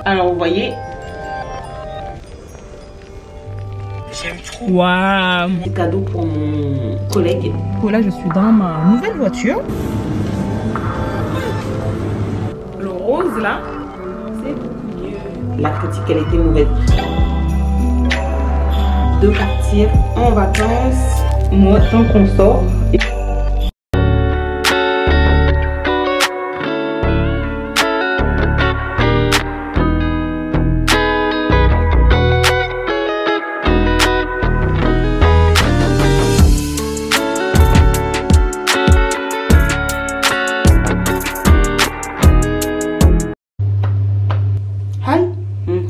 Alors vous voyez, j'aime trop. Waouh. Petit cadeau pour mon collègue. Là, je suis dans ma nouvelle voiture. Le rose là, c'est beaucoup mieux. La critique, elle était mauvaise. De partir en vacances, moi tant qu'on sort.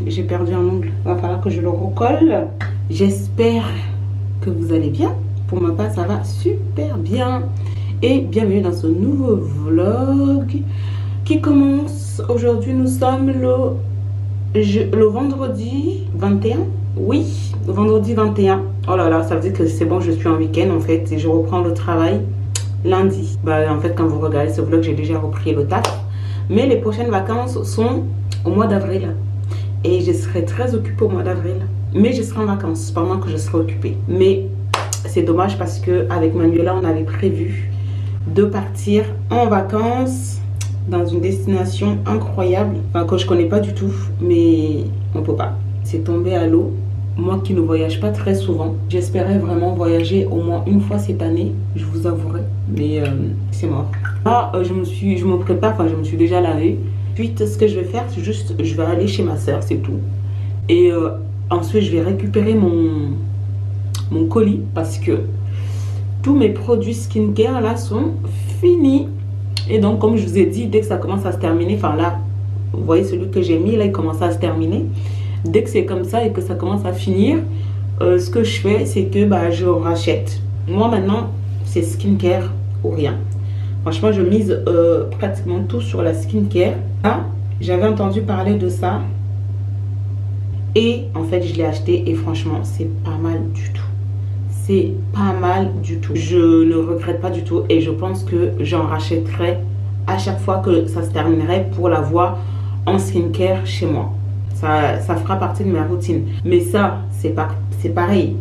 J'ai perdu un ongle, il va falloir que je le recolle. J'espère que vous allez bien. Pour ma part, ça va super bien. Et bienvenue dans ce nouveau vlog qui commence. Aujourd'hui, nous sommes le vendredi 21. Oui, le vendredi 21. Oh là là, ça veut dire que c'est bon, je suis en week-end en fait. Et je reprends le travail lundi. En fait, quand vous regardez ce vlog, j'ai déjà repris le taf. Mais les prochaines vacances sont au mois d'avril. Et je serai très occupée au mois d'avril. Mais je serai en vacances. C'est pas moi que je serai occupée. Mais c'est dommage parce que avec Manuela, on avait prévu de partir en vacances dans une destination incroyable. Enfin, que je connais pas du tout. Mais on peut pas. C'est tombé à l'eau. Moi qui ne voyage pas très souvent. J'espérais vraiment voyager au moins une fois cette année. Je vous avouerai. Mais c'est mort. Là, je me prépare. Enfin, je me suis déjà lavée. Ensuite, ce que je vais faire, c'est juste, je vais aller chez ma soeur, c'est tout. Et ensuite, je vais récupérer mon colis parce que tous mes produits skincare là sont finis. Et donc, comme je vous ai dit, dès que ça commence à se terminer, enfin là, vous voyez celui que j'ai mis là, il commence à se terminer. Dès que c'est comme ça et que ça commence à finir, ce que je fais, c'est que je rachète. Moi maintenant, c'est skincare ou rien. Franchement, je mise pratiquement tout sur la skincare. Ah, j'avais entendu parler de ça. Et en fait, je l'ai acheté. Et franchement, c'est pas mal du tout. C'est pas mal du tout. Je ne regrette pas du tout. Et je pense que j'en rachèterai à chaque fois que ça se terminerait pour l'avoir en skincare chez moi. Ça fera partie de ma routine. Mais ça, c'est pareil.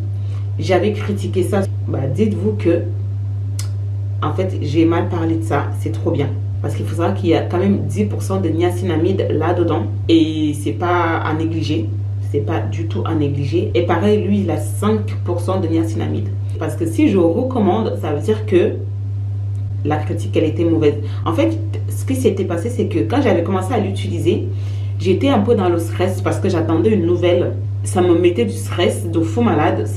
J'avais critiqué ça. Dites-vous que en fait, j'ai mal parlé de ça. C'est trop bien. Parce qu'il faut savoir qu'il y a quand même 10% de niacinamide là-dedans. Et c'est pas à négliger. C'est pas du tout à négliger. Et pareil, lui, il a 5% de niacinamide. Parce que si je recommande, ça veut dire que la critique, elle était mauvaise. En fait, ce qui s'était passé, c'est que quand j'avais commencé à l'utiliser, j'étais un peu dans le stress parce que j'attendais une nouvelle. Ça me mettait du stress de fou malade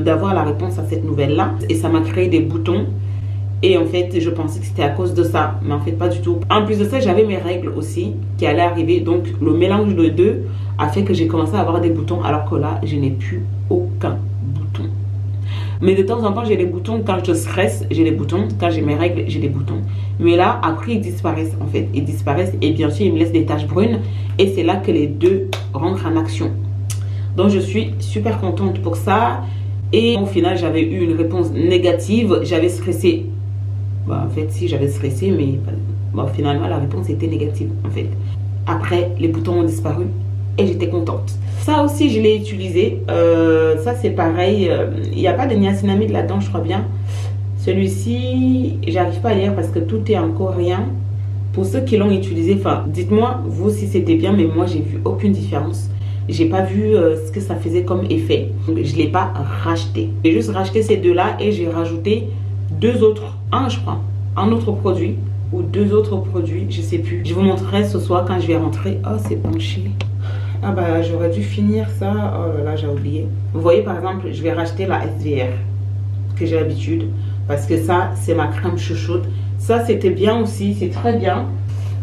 d'avoir la réponse à cette nouvelle-là. Et ça m'a créé des boutons. Et en fait, je pensais que c'était à cause de ça. Mais en fait, pas du tout. En plus de ça, j'avais mes règles aussi qui allaient arriver. Donc, le mélange de deux a fait que j'ai commencé à avoir des boutons. Alors que là, je n'ai plus aucun bouton. Mais de temps en temps, j'ai des boutons. Quand je stresse, j'ai des boutons. Quand j'ai mes règles, j'ai des boutons. Mais là, après, ils disparaissent en fait. Ils disparaissent. Et bien sûr, ils me laissent des taches brunes. Et c'est là que les deux rentrent en action. Donc, je suis super contente pour ça. Et au final, j'avais eu une réponse négative. J'avais stressé. En fait, si j'avais stressé, mais finalement, la réponse était négative, en fait. Après, les boutons ont disparu et j'étais contente. Ça aussi, je l'ai utilisé. Ça, c'est pareil. Il n'y a pas de niacinamide là-dedans, je crois bien. Celui-ci, j'arrive pas à lire parce que tout est en coréen. Pour ceux qui l'ont utilisé, dites-moi, vous, si c'était bien, mais moi, j'ai vu aucune différence. J'ai pas vu ce que ça faisait comme effet. Donc, je l'ai pas racheté. J'ai juste racheté ces deux-là et j'ai rajouté deux autres. Je crois. Un autre produit ou deux autres produits, je sais plus. Je vous montrerai ce soir quand je vais rentrer. Oh, c'est penché. J'aurais dû finir ça. Oh là là, j'ai oublié. Vous voyez, par exemple, je vais racheter la SVR que j'ai l'habitude. Parce que ça, c'est ma crème chouchoute. Ça, c'était bien aussi. C'est très bien.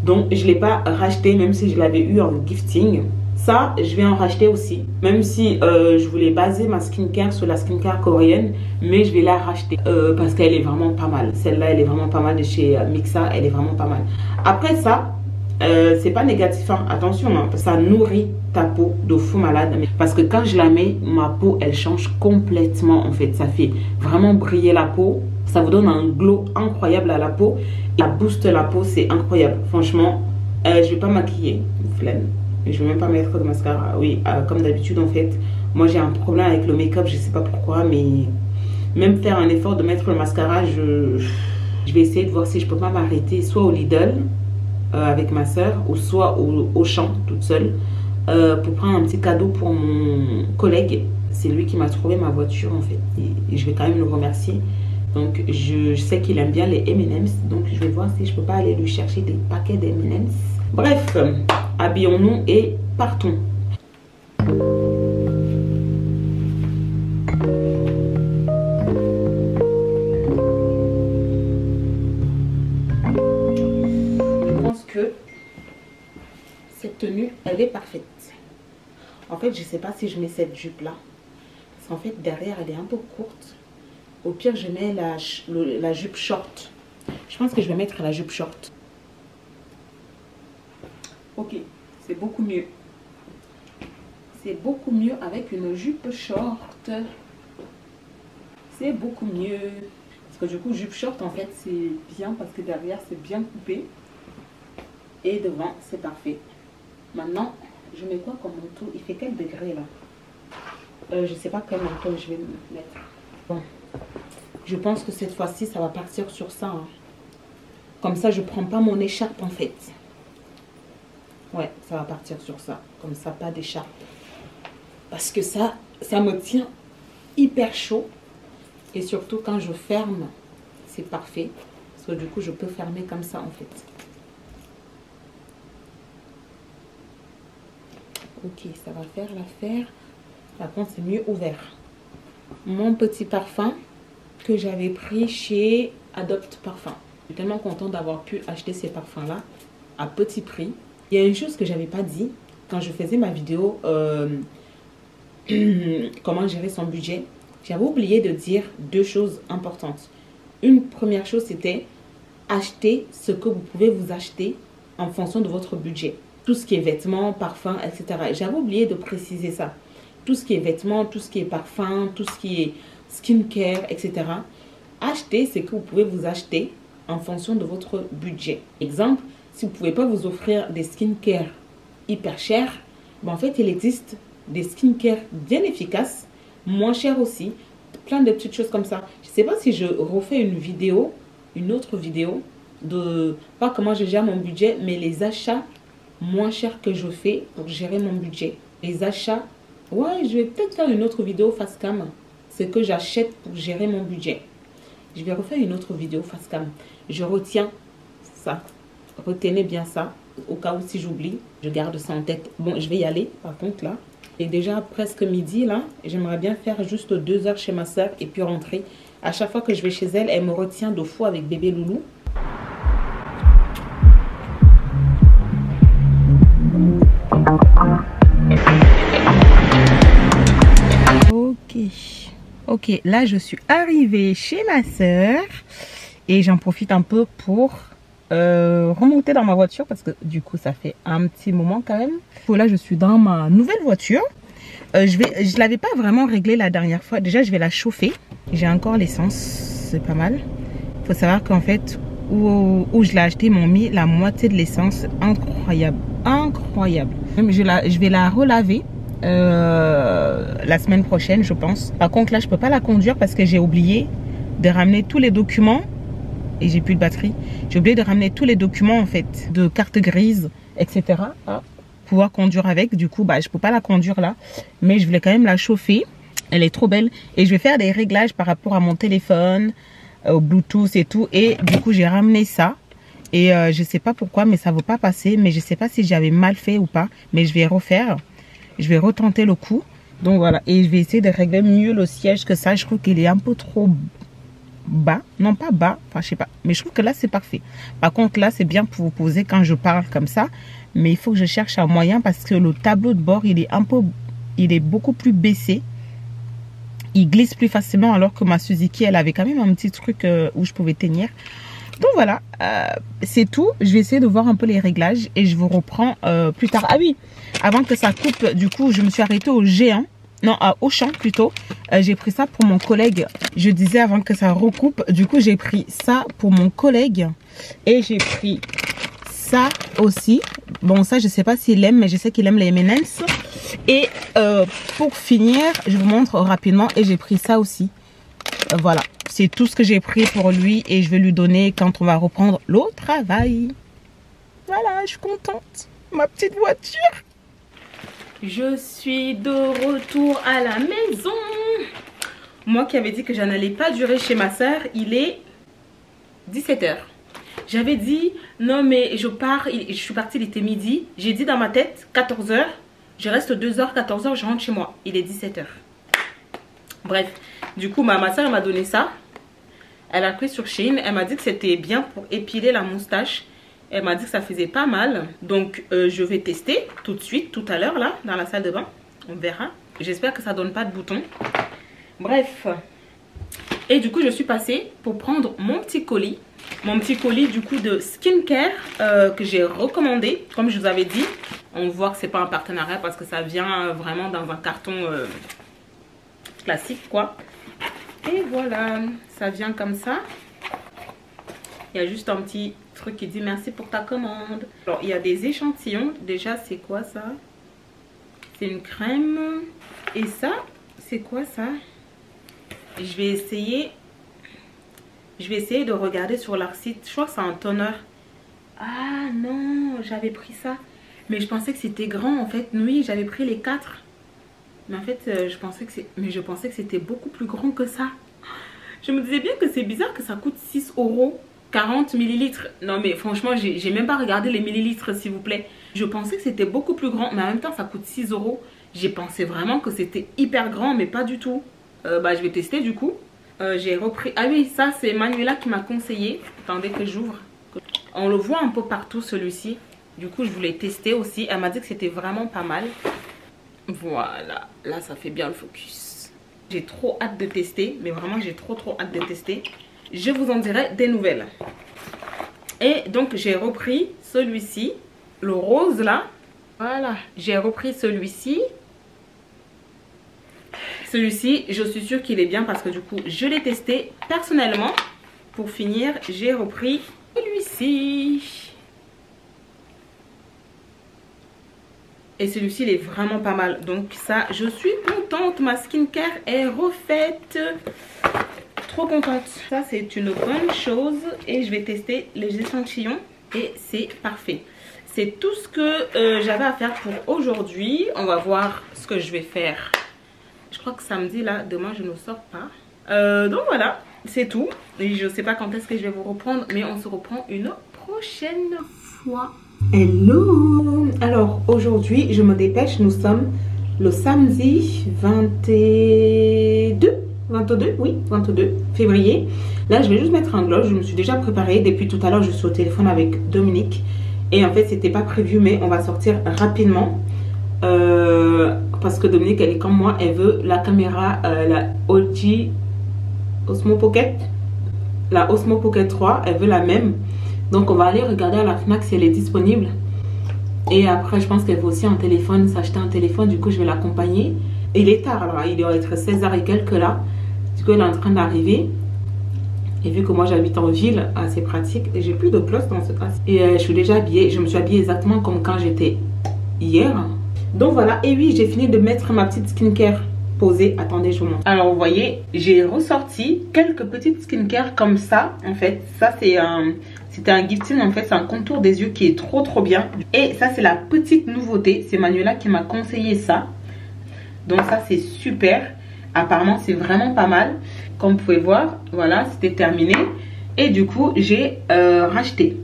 Donc, je ne l'ai pas racheté, même si je l'avais eu en gifting. Ça, je vais en racheter aussi. Même si je voulais baser ma skincare sur la skincare coréenne. Mais je vais la racheter. Parce qu'elle est vraiment pas mal. Celle-là, elle est vraiment pas mal de chez Mixa. Elle est vraiment pas mal. Après ça, c'est pas négatif. Attention, ça nourrit ta peau de fou malade. Parce que quand je la mets, ma peau, elle change complètement en fait. Ça fait vraiment briller la peau. Ça vous donne un glow incroyable à la peau. Ça booste la peau, c'est incroyable. Franchement, je vais pas maquiller. Flemme. Et je vais même pas mettre de mascara. Oui, comme d'habitude en fait. Moi j'ai un problème avec le make-up, je sais pas pourquoi, mais même faire un effort de mettre le mascara, je vais essayer de voir si je peux pas m'arrêter soit au Lidl avec ma soeur ou soit au Champ toute seule pour prendre un petit cadeau pour mon collègue. C'est lui qui m'a trouvé ma voiture en fait. Et je vais quand même le remercier. Donc je sais qu'il aime bien les M&M's. Donc je vais voir si je peux pas aller lui chercher des paquets d'M&M's. Bref, habillons-nous et partons. Je pense que cette tenue, elle est parfaite. En fait, je sais pas si je mets cette jupe là. Parce qu'en fait, derrière, elle est un peu courte. Au pire, je mets la jupe short. Je pense que je vais mettre la jupe short. Ok, c'est beaucoup mieux. C'est beaucoup mieux avec une jupe short. C'est beaucoup mieux. Parce que du coup, jupe short, en fait, c'est bien parce que derrière, c'est bien coupé. Et devant, c'est parfait. Maintenant, je mets quoi comme manteau? Il fait quel degré là? Je sais pas quel manteau je vais mettre. Bon. Je pense que cette fois-ci, ça va partir sur ça. Hein. Comme ça, je prends pas mon écharpe en fait. Ouais, ça va partir sur ça. Comme ça, pas d'écharpe. Parce que ça me tient hyper chaud. Et surtout, quand je ferme, c'est parfait. Parce que du coup, je peux fermer comme ça en fait. Ok, ça va faire l'affaire. Par contre, c'est mieux ouvert. Mon petit parfum que j'avais pris chez Adopt Parfum. Je suis tellement contente d'avoir pu acheter ces parfums-là à petit prix. Il y a une chose que je n'avais pas dit quand je faisais ma vidéo comment gérer son budget. J'avais oublié de dire deux choses importantes. Une première chose, c'était acheter ce que vous pouvez vous acheter en fonction de votre budget. Tout ce qui est vêtements, parfums, etc. J'avais oublié de préciser ça. Tout ce qui est vêtements, tout ce qui est parfums, tout ce qui est skincare, etc. Achetez ce que vous pouvez vous acheter en fonction de votre budget. Exemple, si vous ne pouvez pas vous offrir des skincare hyper chers, ben en fait, il existe des skincare bien efficaces, moins chers aussi, plein de petites choses comme ça. Je ne sais pas si je refais une autre vidéo, de pas comment je gère mon budget, mais les achats moins chers que je fais pour gérer mon budget. Les achats, ouais, je vais peut-être faire une autre vidéo face cam. Ce que j'achète pour gérer mon budget. Je vais refaire une autre vidéo face cam. Je retiens ça. Retenez bien ça. Au cas où si j'oublie, je garde ça en tête. Bon, je vais y aller par contre là. Et déjà presque midi là. J'aimerais bien faire juste 2 heures chez ma soeur et puis rentrer. À chaque fois que je vais chez elle, elle me retient de fou avec bébé loulou. Ok, là je suis arrivée chez ma soeur et j'en profite un peu pour remonter dans ma voiture parce que du coup ça fait un petit moment quand même. Là je suis dans ma nouvelle voiture. Je l'avais pas vraiment réglée la dernière fois. Déjà je vais la chauffer. J'ai encore l'essence, c'est pas mal. Il faut savoir qu'en fait où je l'ai acheté, ils m'ont mis la moitié de l'essence. Incroyable, incroyable. Je vais la relaver. La semaine prochaine je pense. Par contre là je peux pas la conduire parce que j'ai oublié de ramener tous les documents et j'ai plus de batterie. J'ai oublié de ramener tous les documents en fait, de carte grise, etc. Pouvoir conduire avec. Du coup bah je peux pas la conduire là, mais je voulais quand même la chauffer. Elle est trop belle et je vais faire des réglages par rapport à mon téléphone, au Bluetooth et tout. Et du coup j'ai ramené ça et je sais pas pourquoi mais ça veut pas passer. Mais je sais pas si j'avais mal fait ou pas, mais je vais refaire. Je vais retenter le coup. Donc voilà. Et je vais essayer de régler mieux le siège que ça. Je trouve qu'il est un peu trop bas. Non, pas bas. Enfin, je sais pas. Mais je trouve que là, c'est parfait. Par contre, là, c'est bien pour vous poser quand je parle comme ça. Mais il faut que je cherche un moyen parce que le tableau de bord, il est beaucoup plus baissé. Il glisse plus facilement alors que ma Suzuki, elle avait quand même un petit truc où je pouvais tenir. Donc voilà, c'est tout. Je vais essayer de voir un peu les réglages et je vous reprends plus tard. Ah oui, avant que ça coupe, du coup, je me suis arrêtée au Géant. Non, à Auchan plutôt. J'ai pris ça pour mon collègue. Je disais avant que ça recoupe. Du coup, j'ai pris ça pour mon collègue. Et j'ai pris ça aussi Bon, ça, je sais pas s'il aime, mais je sais qu'il aime les M&M's. Et pour finir, je vous montre rapidement. Et j'ai pris ça aussi. Voilà, c'est tout ce que j'ai pris pour lui. Et je vais lui donner quand on va reprendre le travail. Voilà, je suis contente. Ma petite voiture. Je suis de retour à la maison. Moi qui avais dit que je n'allais pas durer chez ma soeur, il est 17 h. J'avais dit, non mais je pars, je suis partie, il était midi. J'ai dit dans ma tête, 14 h. Je reste 2 h, 14 h, je rentre chez moi. Il est 17 h. Bref, du coup, ma soeur m'a donné ça. Elle a pris sur Shein. Elle m'a dit que c'était bien pour épiler la moustache. Elle m'a dit que ça faisait pas mal. Donc, je vais tester tout de suite, tout à l'heure, là, dans la salle de bain. On verra. J'espère que ça donne pas de boutons. Bref. Et du coup, je suis passée pour prendre mon petit colis. Mon petit colis, du coup, de skincare que j'ai recommandé. Comme je vous avais dit, on voit que c'est pas un partenariat parce que ça vient vraiment dans un carton classique, quoi. Et voilà, ça vient comme ça. Il y a juste un petit truc qui dit merci pour ta commande. Alors, il y a des échantillons. Déjà, c'est quoi ça? C'est une crème. Et ça, c'est quoi ça? Je vais essayer de regarder sur leur site. Je crois que c'est un toner. Ah non, j'avais pris ça. Mais je pensais que c'était grand en fait. Oui, j'avais pris les 4. Mais en fait, je pensais que c'était beaucoup plus grand que ça. Je me disais bien que c'est bizarre que ça coûte 6 €. 40 millilitres. Non mais franchement, j'ai même pas regardé les millilitres s'il vous plaît. Je pensais que c'était beaucoup plus grand. Mais en même temps, ça coûte 6 €. J'ai pensé vraiment que c'était hyper grand, mais pas du tout. Bah, je vais tester du coup. J'ai repris... Ah oui, ça c'est Manuela qui m'a conseillé. Attendez que j'ouvre. On le voit un peu partout celui-ci. Du coup, je voulais tester aussi. Elle m'a dit que c'était vraiment pas mal. Voilà. Là, ça fait bien le focus. J'ai trop hâte de tester. Mais vraiment, j'ai trop hâte de tester. Je vous en dirai des nouvelles. Et donc, j'ai repris celui-ci. Le rose là. Voilà. J'ai repris celui-ci. Celui-ci, je suis sûre qu'il est bien parce que du coup, je l'ai testé personnellement. Pour finir, j'ai repris celui-ci. Et celui-ci, il est vraiment pas mal. Donc ça, je suis contente. Ma skincare est refaite. Trop contente. Ça, c'est une bonne chose. Et je vais tester les échantillons. Et c'est parfait. C'est tout ce que j'avais à faire pour aujourd'hui. On va voir ce que je vais faire. Je crois que samedi, là, demain, je ne sors pas. Donc voilà, c'est tout. Et je ne sais pas quand est-ce que je vais vous reprendre. Mais on se reprend une prochaine fois. Hello! Alors aujourd'hui, je me dépêche. Nous sommes le samedi 22 février. Là, je vais juste mettre un gloss. Je me suis déjà préparée. Depuis tout à l'heure, je suis au téléphone avec Dominique. Et en fait, c'était pas prévu, mais on va sortir rapidement. Parce que Dominique, elle est comme moi. Elle veut la caméra, la OG Osmo Pocket. La Osmo Pocket 3. Elle veut la même. Donc, on va aller regarder à la Fnac si elle est disponible. Et après, je pense qu'elle veut aussi un téléphone, s'acheter un téléphone. Du coup, je vais l'accompagner. Il est tard, alors il doit être 16 h et quelques là. Du coup, elle est en train d'arriver. Et vu que moi, j'habite en ville, c'est pratique. Et j'ai plus de gloss dans ce cas. Et je suis déjà habillée. Je me suis habillée exactement comme quand j'étais hier. Donc, voilà. Et oui, j'ai fini de mettre ma petite skincare posée. Attendez, je vous montre. Alors, vous voyez, j'ai ressorti quelques petites skincare comme ça. En fait, ça, c'est un... C'était un gifting, en fait, c'est un contour des yeux qui est trop bien. Et ça, c'est la petite nouveauté. C'est Manuela qui m'a conseillé ça. Donc ça, c'est super. Apparemment, c'est vraiment pas mal. Comme vous pouvez voir, voilà, c'était terminé. Et du coup, j'ai racheté.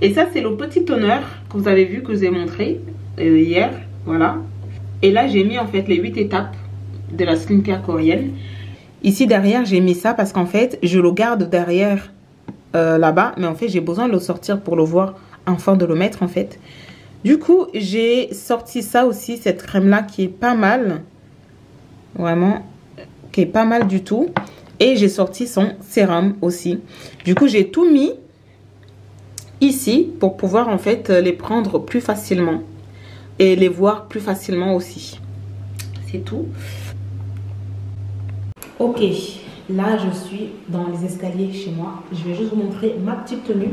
Et ça, c'est le petit toner que vous avez vu, que je vous ai montré hier. Voilà. Et là, j'ai mis en fait les 8 étapes de la skincare coréenne. Ici, derrière, j'ai mis ça parce qu'en fait, je le garde derrière là-bas. Mais en fait, j'ai besoin de le sortir pour le voir afin de le mettre en fait. Du coup, j'ai sorti ça aussi, cette crème-là qui est pas mal. Vraiment, qui est pas mal du tout. Et j'ai sorti son sérum aussi. Du coup, j'ai tout mis ici pour pouvoir en fait les prendre plus facilement. Et les voir plus facilement aussi. C'est tout. Ok, là je suis dans les escaliers chez moi. Je vais juste vous montrer ma petite tenue.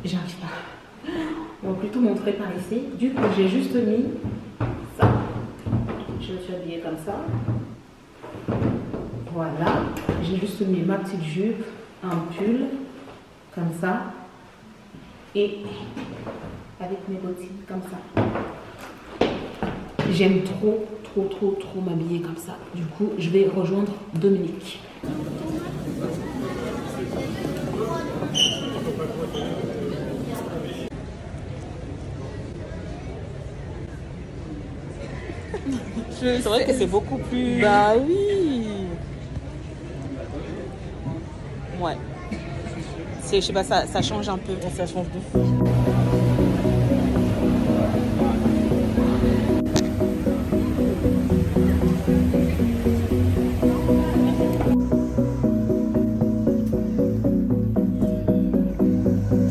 J'arrive pas. On va plutôt montrer par ici. Du coup, j'ai juste mis ça. Je me suis habillée comme ça. Voilà. J'ai juste mis ma petite jupe, un pull, comme ça. Et avec mes bottines, comme ça. J'aime trop m'habiller comme ça. Du coup, je vais rejoindre Dominique. C'est vrai que c'est beaucoup plus... Bah oui. Ouais. Je sais pas, ça change un peu. Ça change de fou.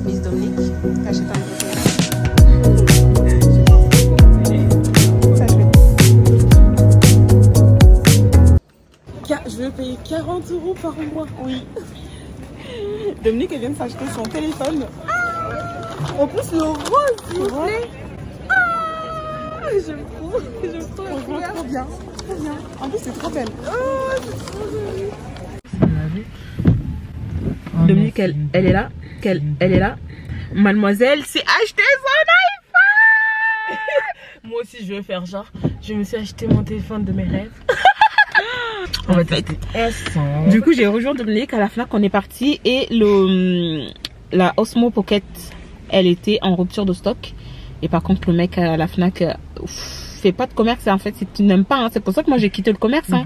Miss Dominique, cachez ta Je vais payer 40 € par mois. Oui. Dominique, elle vient de s'acheter son téléphone. En plus, le rose, s'il vous plaît. J'aime trop. J'aime trop la couleur. Trop bien. Trop bien. En plus, c'est trop belle. C'est trop joli. Dominique, elle est là. Elle est là. Mademoiselle s'est acheté son iPhone. Moi aussi, je vais faire genre. Je me suis acheté mon téléphone de mes rêves. En fait, du coup, j'ai rejoint Dominique à la Fnac. On est parti et la Osmo Pocket, elle était en rupture de stock. Et par contre, le mec à la Fnac fait pas de commerce. En fait, tu n'aimes pas. Hein. C'est pour ça que moi j'ai quitté le commerce. Hein.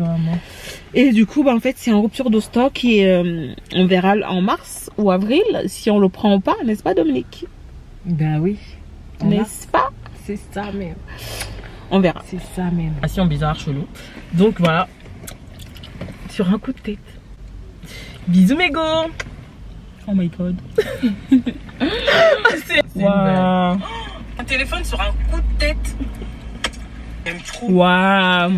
Et du coup, bah, en fait, c'est en rupture de stock et on verra en mars ou avril si on le prend ou pas, n'est-ce pas, Dominique? Ben oui. N'est-ce pas? C'est ça même. On verra. C'est ça même. Passion bizarre, chelou. Donc voilà. Sur un coup de tête. Bisous mes go. Oh my god. Wow. Un téléphone sur un coup de tête. J'aime trop. Waouh.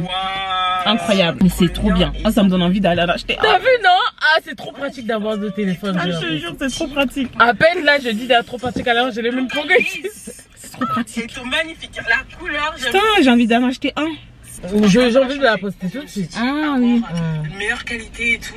Incroyable. Mais c'est trop bien. Ah, ça me donne envie d'aller en acheter. T'as vu, non? Ah, c'est trop pratique d'avoir deux téléphones. Ah, je te jure, c'est trop pratique. À peine là, je dis d'être trop pratique, alors j'ai les mêmes progrès. C'est trop pratique. C'est magnifique. La couleur, Putain, j'ai envie d'en acheter un. J'ai envie de la poster tout de suite. Ah oui. Une meilleure qualité et tout.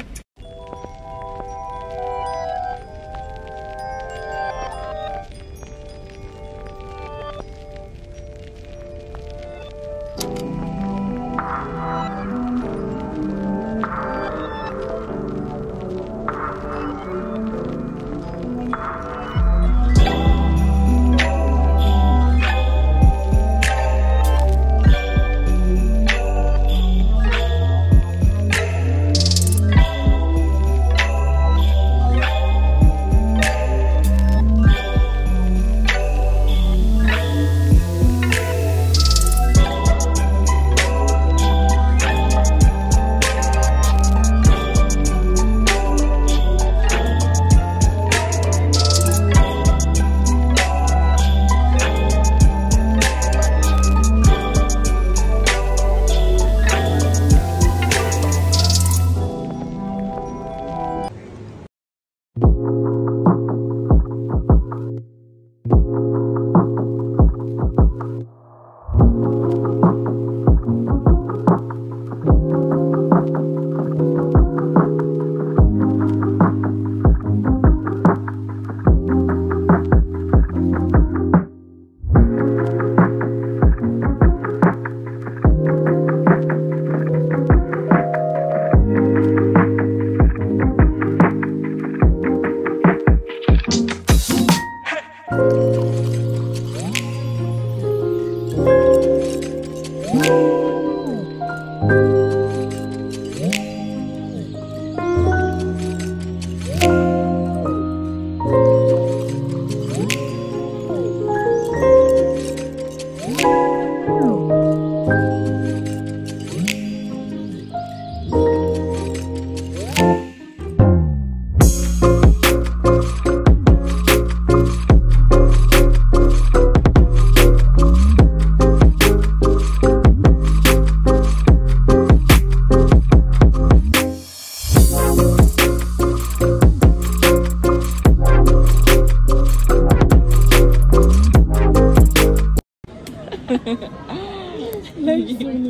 Oh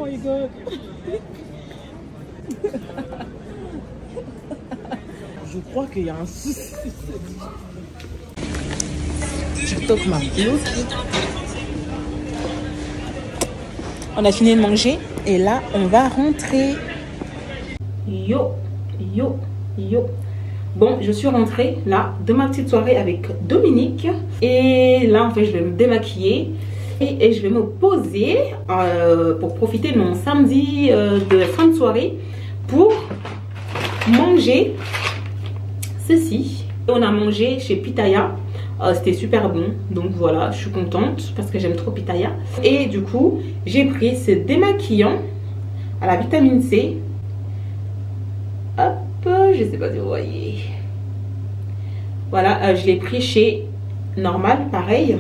my god. Je crois qu'il y a un souci. Je toque ma blouse. On a fini de manger et là on va rentrer. Yo, yo, yo. Bon, je suis rentrée là de ma petite soirée avec Dominique. Et là en fait je vais me démaquiller. Et je vais me poser pour profiter de mon samedi de fin de soirée pour manger ceci. On a mangé chez Pitaya, c'était super bon, donc voilà, je suis contente parce que j'aime trop Pitaya. Et du coup, j'ai pris ce démaquillant à la vitamine C. Hop, je sais pas si vous voyez. Voilà, je l'ai pris chez Normal, pareil.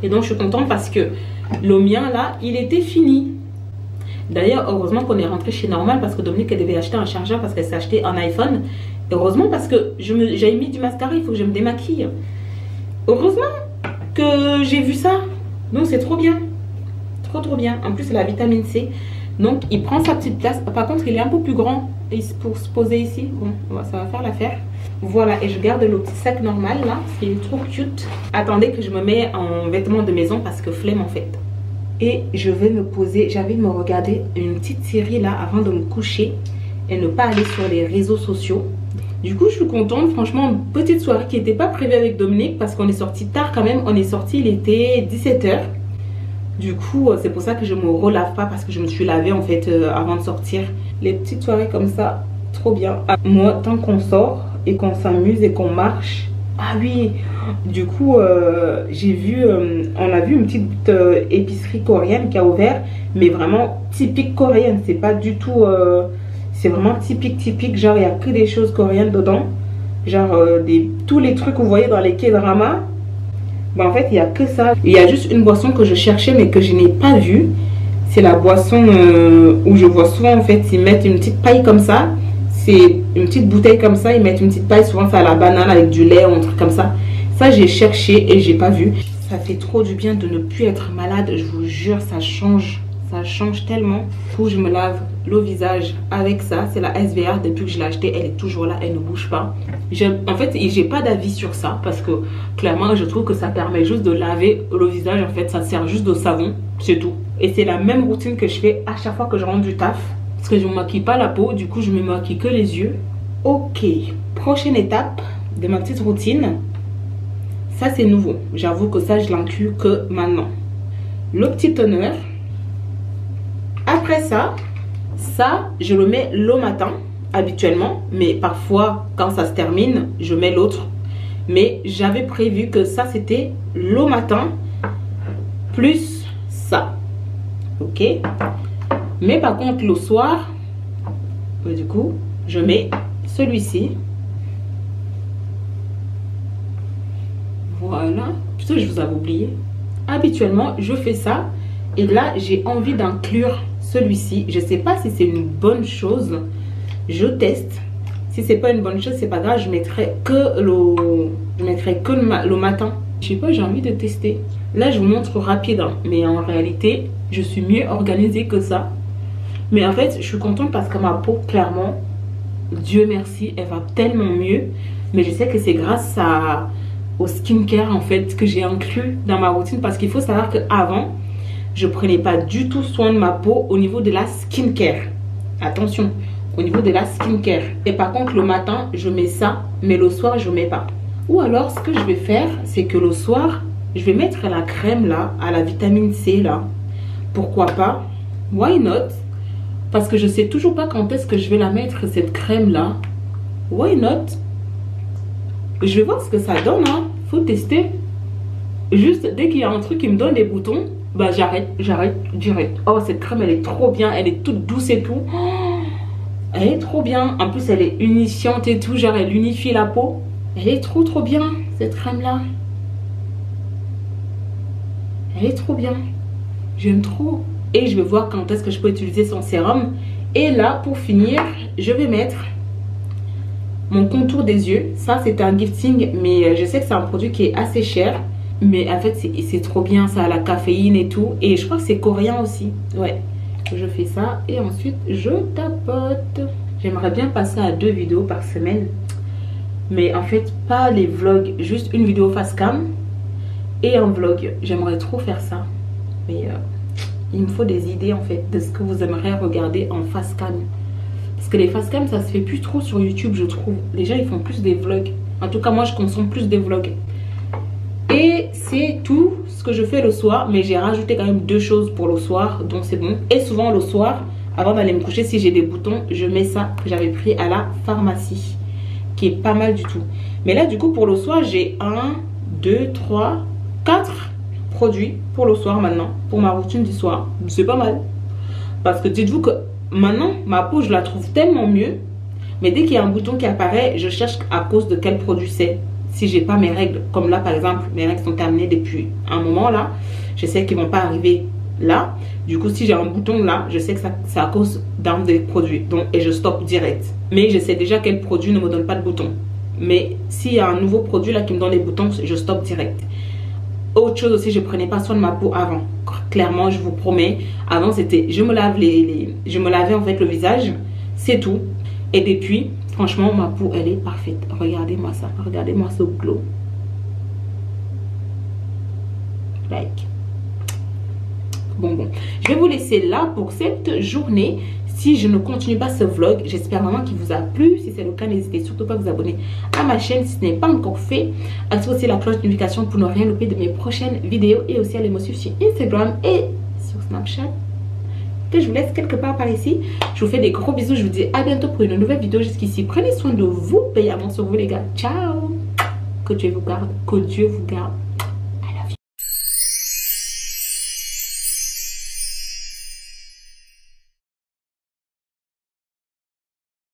Et donc je suis contente parce que le mien là, il était fini. D'ailleurs, heureusement qu'on est rentré chez Normal parce que Dominique elle devait acheter un chargeur parce qu'elle s'est acheté un iPhone. Heureusement parce que j'avais mis du mascara, il faut que je me démaquille. Heureusement que j'ai vu ça. Donc c'est trop bien. Trop bien. En plus c'est la vitamine C. Donc il prend sa petite place. Par contre il est un peu plus grand pour se poser ici. Bon, ça va faire l'affaire. Voilà, et je garde le petit sac normal là, c'est trop cute. Attendez que je me mets en vêtements de maison parce que flemme en fait. Et je vais me poser, j'ai envie de me regarder une petite série là avant de me coucher et ne pas aller sur les réseaux sociaux. Du coup je suis contente, franchement, petite soirée qui n'était pas prévue avec Dominique parce qu'on est sorti tard quand même. On est sorti, il était 17 h. Du coup c'est pour ça que je me relave pas parce que je me suis lavée en fait avant de sortir. Les petites soirées comme ça, trop bien. Moi tant qu'on sort et qu'on s'amuse et qu'on marche. Ah oui, du coup j'ai vu, on a vu une petite épicerie coréenne qui a ouvert, mais vraiment typique coréenne, c'est pas du tout, c'est vraiment typique, genre il n'y a que des choses coréennes dedans, genre tous les trucs que vous voyez dans les K-dramas, ben, en fait il n'y a que ça. Il y a juste une boisson que je cherchais mais que je n'ai pas vue, c'est la boisson où je vois souvent en fait ils mettent une petite paille comme ça. C'est une petite bouteille comme ça, ils mettent une petite paille, souvent c'est à la banane avec du lait ou un truc comme ça. Ça j'ai cherché et j'ai pas vu. Ça fait trop du bien de ne plus être malade, je vous jure, ça change tellement. Du coup je me lave le visage avec ça, c'est la SVR, depuis que je l'ai acheté, elle est toujours là, elle ne bouge pas. En fait j'ai pas d'avis sur ça parce que clairement je trouve que ça permet juste de laver le visage, en fait ça sert juste de savon, c'est tout. Et c'est la même routine que je fais à chaque fois que je rentre du taf. Parce que je ne me maquille pas la peau, du coup je me maquille que les yeux. Ok, prochaine étape de ma petite routine. Ça c'est nouveau, j'avoue que ça je l'inclus que maintenant. Le petit toner. Après ça je le mets le matin habituellement. Mais parfois quand ça se termine, je mets l'autre. Mais j'avais prévu que ça c'était le matin plus ça. Ok. Mais par contre le soir, du coup je mets celui-ci. Voilà. Putain, je vous avais oublié. Habituellement je fais ça. Et là j'ai envie d'inclure celui-ci. Je sais pas si c'est une bonne chose. Je teste. Si c'est pas une bonne chose, c'est pas grave. Je mettrai que le matin. Je sais pas, j'ai envie de tester. Là je vous montre rapide, hein, mais en réalité je suis mieux organisée que ça. Mais en fait, je suis contente parce que ma peau, clairement, Dieu merci, elle va tellement mieux. Mais je sais que c'est grâce au skincare, en fait, que j'ai inclus dans ma routine. Parce qu'il faut savoir qu'avant, je prenais pas du tout soin de ma peau au niveau de la skincare. Attention, au niveau de la skincare. Et par contre, le matin, je mets ça, mais le soir, je mets pas. Ou alors, ce que je vais faire, c'est que le soir, je vais mettre la crème, là, à la vitamine C, là. Pourquoi pas? Why not? Parce que je sais toujours pas quand est-ce que je vais la mettre, cette crème là. Why not? Je vais voir ce que ça donne, hein. Faut tester. Juste dès qu'il y a un truc qui me donne des boutons, bah j'arrête direct. Oh, cette crème elle est trop bien, elle est toute douce et tout. Oh, elle est trop bien. En plus elle est unifiante et tout, genre elle unifie la peau. Elle est trop bien cette crème là. Elle est trop bien. J'aime trop. Et je vais voir quand est-ce que je peux utiliser son sérum. Et là, pour finir, je vais mettre mon contour des yeux. Ça, c'est un gifting, mais je sais que c'est un produit qui est assez cher. Mais en fait, c'est trop bien, ça a la caféine et tout. Et je crois que c'est coréen aussi. Ouais, je fais ça et ensuite je tapote. J'aimerais bien passer à 2 vidéos par semaine. Mais en fait, pas les vlogs, juste une vidéo face cam et un vlog. J'aimerais trop faire ça. Mais il me faut des idées en fait de ce que vous aimeriez regarder en face cam. Parce que les face cam, ça se fait plus trop sur YouTube, je trouve. Les gens, ils font plus des vlogs. En tout cas, moi, je consomme plus des vlogs. Et c'est tout ce que je fais le soir. Mais j'ai rajouté quand même 2 choses pour le soir. Donc c'est bon. Et souvent le soir, avant d'aller me coucher, si j'ai des boutons, je mets ça que j'avais pris à la pharmacie. Qui est pas mal du tout. Mais là du coup pour le soir, j'ai 1, 2, 3, 4 produits pour le soir maintenant. Pour ma routine du soir. C'est pas mal. Parce que dites-vous que maintenant, ma peau, je la trouve tellement mieux. Mais dès qu'il y a un bouton qui apparaît, je cherche à cause de quel produit c'est. Si j'ai pas mes règles, comme là par exemple, mes règles sont terminées depuis un moment là. Je sais qu'ils vont pas arriver là. Du coup, si j'ai un bouton là, je sais que c'est à cause d'un des produits. Donc, et je stoppe direct. Mais je sais déjà quel produit ne me donne pas de bouton. Mais s'il y a un nouveau produit là qui me donne les boutons, je stoppe direct. Autre chose aussi, je prenais pas soin de ma peau avant. Clairement, je vous promets. Avant, c'était, je me lavais en fait le visage. C'est tout. Et depuis, franchement, ma peau, elle est parfaite. Regardez-moi ça. Regardez-moi ce glow. Like. Bon. Je vais vous laisser là pour cette journée. Si je ne continue pas ce vlog, j'espère vraiment qu'il vous a plu. Si c'est le cas, n'hésitez surtout pas à vous abonner à ma chaîne si ce n'est pas encore fait. Activez aussi la cloche de notification pour ne rien louper de mes prochaines vidéos. Et aussi allez me suivre sur Instagram et sur Snapchat. Que je vous laisse quelque part par ici. Je vous fais des gros bisous. Je vous dis à bientôt pour une nouvelle vidéo. Jusqu'ici, prenez soin de vous. Payez avant sur vous les gars. Ciao. Que Dieu vous garde. Que Dieu vous garde.